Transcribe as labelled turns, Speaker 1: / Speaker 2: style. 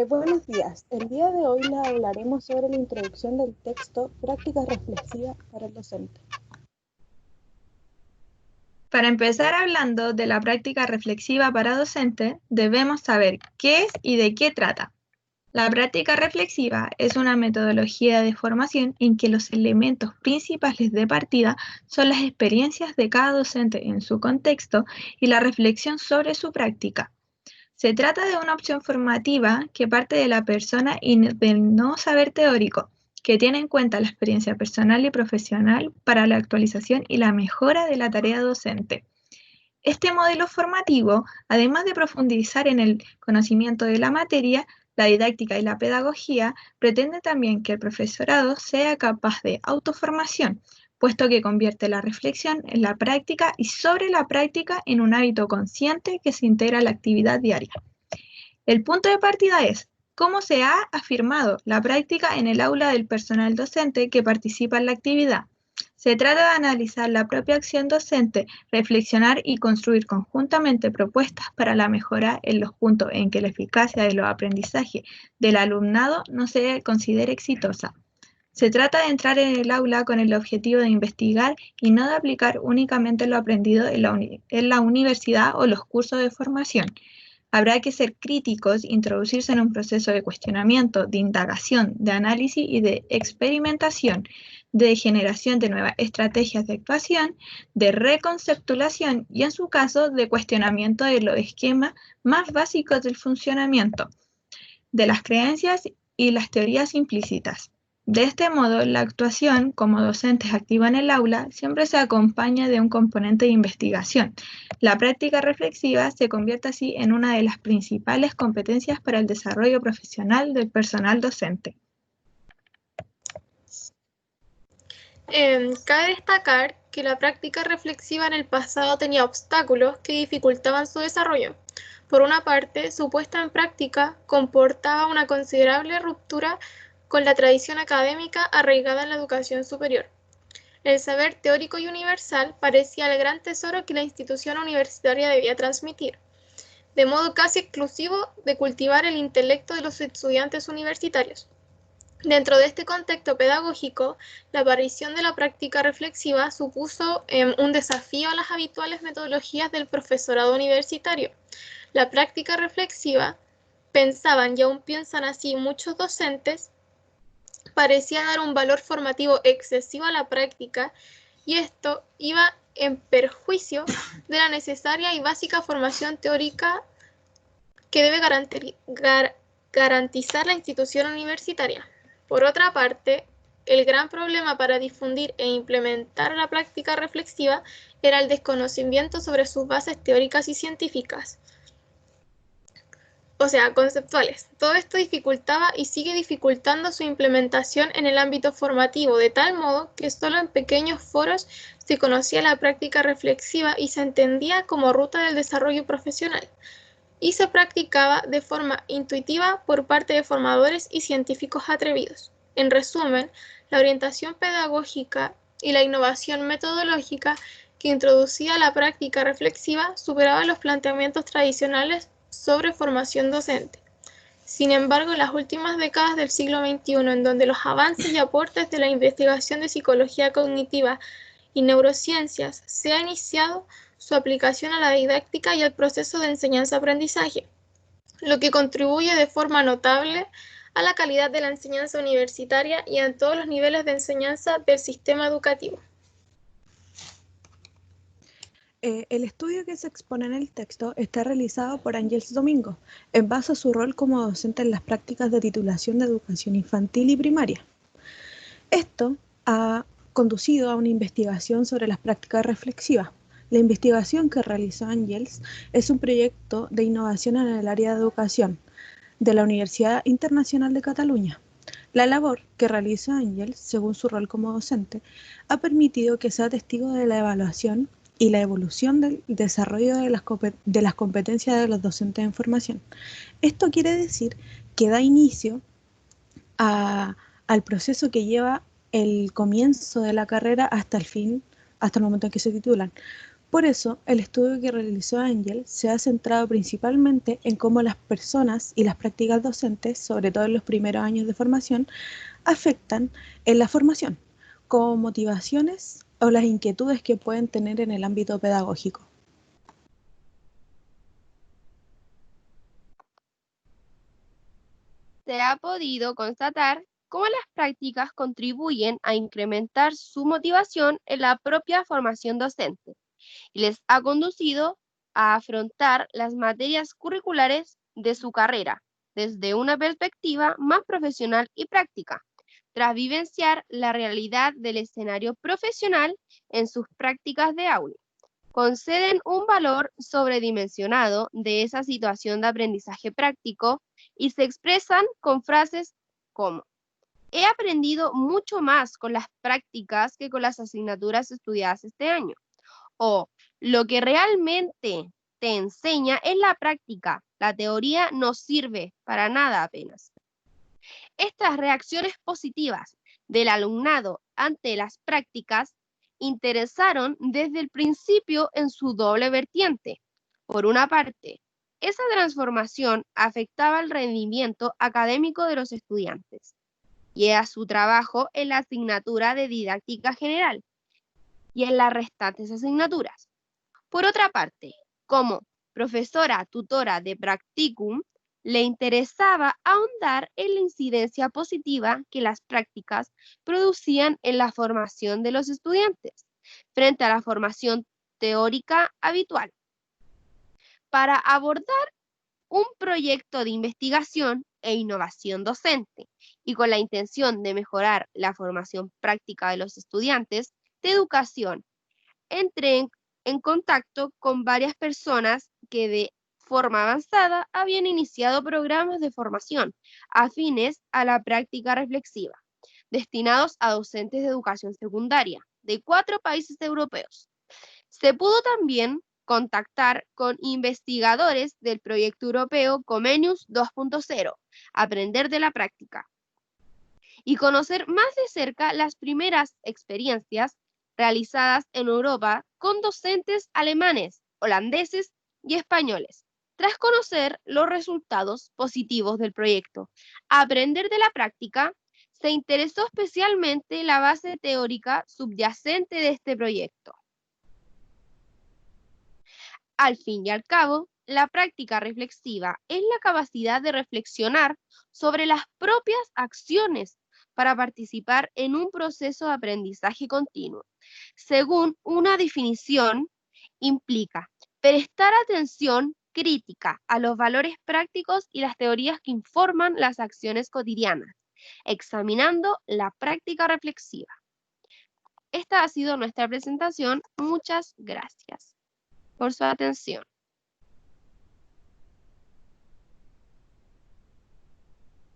Speaker 1: Buenos días. El día de hoy les hablaremos sobre la introducción del texto Práctica reflexiva para el docente.
Speaker 2: Para empezar hablando de la práctica reflexiva para docente, debemos saber qué es y de qué trata. La práctica reflexiva es una metodología de formación en que los elementos principales de partida son las experiencias de cada docente en su contexto y la reflexión sobre su práctica. Se trata de una opción formativa que parte de la persona y del no saber teórico, que tiene en cuenta la experiencia personal y profesional para la actualización y la mejora de la tarea docente. Este modelo formativo, además de profundizar en el conocimiento de la materia, la didáctica y la pedagogía, pretende también que el profesorado sea capaz de autoformación, puesto que convierte la reflexión en la práctica y sobre la práctica en un hábito consciente que se integra a la actividad diaria. El punto de partida es cómo se ha afirmado la práctica en el aula del personal docente que participa en la actividad. Se trata de analizar la propia acción docente, reflexionar y construir conjuntamente propuestas para la mejora en los puntos en que la eficacia de los aprendizajes del alumnado no se considere exitosa. Se trata de entrar en el aula con el objetivo de investigar y no de aplicar únicamente lo aprendido en la universidad o los cursos de formación. Habrá que ser críticos, introducirse en un proceso de cuestionamiento, de indagación, de análisis y de experimentación, de generación de nuevas estrategias de actuación, de reconceptualización y, en su caso, de cuestionamiento de los esquemas más básicos del funcionamiento, de las creencias y las teorías implícitas. De este modo, la actuación como docentes activa en el aula siempre se acompaña de un componente de investigación. La práctica reflexiva se convierte así en una de las principales competencias para el desarrollo profesional del personal docente.
Speaker 3: Cabe destacar que la práctica reflexiva en el pasado tenía obstáculos que dificultaban su desarrollo. Por una parte, su puesta en práctica comportaba una considerable ruptura con la tradición académica arraigada en la educación superior. El saber teórico y universal parecía el gran tesoro que la institución universitaria debía transmitir, de modo casi exclusivo de cultivar el intelecto de los estudiantes universitarios. Dentro de este contexto pedagógico, la aparición de la práctica reflexiva supuso un desafío a las habituales metodologías del profesorado universitario. La práctica reflexiva, pensaban y aún piensan así muchos docentes, parecía dar un valor formativo excesivo a la práctica y esto iba en perjuicio de la necesaria y básica formación teórica que debe garantizar la institución universitaria. Por otra parte, el gran problema para difundir e implementar la práctica reflexiva era el desconocimiento sobre sus bases teóricas y científicas, o sea, conceptuales. Todo esto dificultaba y sigue dificultando su implementación en el ámbito formativo, de tal modo que solo en pequeños foros se conocía la práctica reflexiva y se entendía como ruta del desarrollo profesional, y se practicaba de forma intuitiva por parte de formadores y científicos atrevidos. En resumen, la orientación pedagógica y la innovación metodológica que introducía la práctica reflexiva superaba los planteamientos tradicionales sobre formación docente. Sin embargo, en las últimas décadas del siglo XXI, en donde los avances y aportes de la investigación de psicología cognitiva y neurociencias se ha iniciado su aplicación a la didáctica y al proceso de enseñanza-aprendizaje, lo que contribuye de forma notable a la calidad de la enseñanza universitaria y en todos los niveles de enseñanza del sistema educativo.
Speaker 1: El estudio que se expone en el texto está realizado por Ángels Domingo, en base a su rol como docente en las prácticas de titulación de educación infantil y primaria. Esto ha conducido a una investigación sobre las prácticas reflexivas. La investigación que realizó Ángels es un proyecto de innovación en el área de educación de la Universidad Internacional de Cataluña. La labor que realizó Ángels, según su rol como docente, ha permitido que sea testigo de la evaluación y la evolución del desarrollo de las competencias de los docentes en formación. Esto quiere decir que da inicio al proceso que lleva el comienzo de la carrera hasta el fin, hasta el momento en que se titulan. Por eso, el estudio que realizó Angel se ha centrado principalmente en cómo las personas y las prácticas docentes, sobre todo en los primeros años de formación, afectan en la formación, como motivaciones o las inquietudes que pueden tener en el ámbito pedagógico.
Speaker 4: Se ha podido constatar cómo las prácticas contribuyen a incrementar su motivación en la propia formación docente y les ha conducido a afrontar las materias curriculares de su carrera desde una perspectiva más profesional y práctica, tras vivenciar la realidad del escenario profesional en sus prácticas de aula. Conceden un valor sobredimensionado de esa situación de aprendizaje práctico y se expresan con frases como: he aprendido mucho más con las prácticas que con las asignaturas estudiadas este año. O lo que realmente te enseña es la práctica. La teoría no sirve para nada apenas. Estas reacciones positivas del alumnado ante las prácticas interesaron desde el principio en su doble vertiente. Por una parte, esa transformación afectaba el rendimiento académico de los estudiantes y a su trabajo en la asignatura de didáctica general y en las restantes asignaturas. Por otra parte, como profesora tutora de practicum, le interesaba ahondar en la incidencia positiva que las prácticas producían en la formación de los estudiantes frente a la formación teórica habitual. Para abordar un proyecto de investigación e innovación docente y con la intención de mejorar la formación práctica de los estudiantes de educación, entré en contacto con varias personas que de forma avanzada habían iniciado programas de formación afines a la práctica reflexiva, destinados a docentes de educación secundaria de 4 países europeos. Se pudo también contactar con investigadores del proyecto europeo Comenius 2.0, Aprender de la Práctica, y conocer más de cerca las primeras experiencias realizadas en Europa con docentes alemanes, holandeses y españoles. Tras conocer los resultados positivos del proyecto Aprender de la Práctica, se interesó especialmente la base teórica subyacente de este proyecto. Al fin y al cabo, la práctica reflexiva es la capacidad de reflexionar sobre las propias acciones para participar en un proceso de aprendizaje continuo. Según una definición, implica prestar atención crítica a los valores prácticos y las teorías que informan las acciones cotidianas, examinando la práctica reflexiva. Esta ha sido nuestra presentación. Muchas gracias por su atención.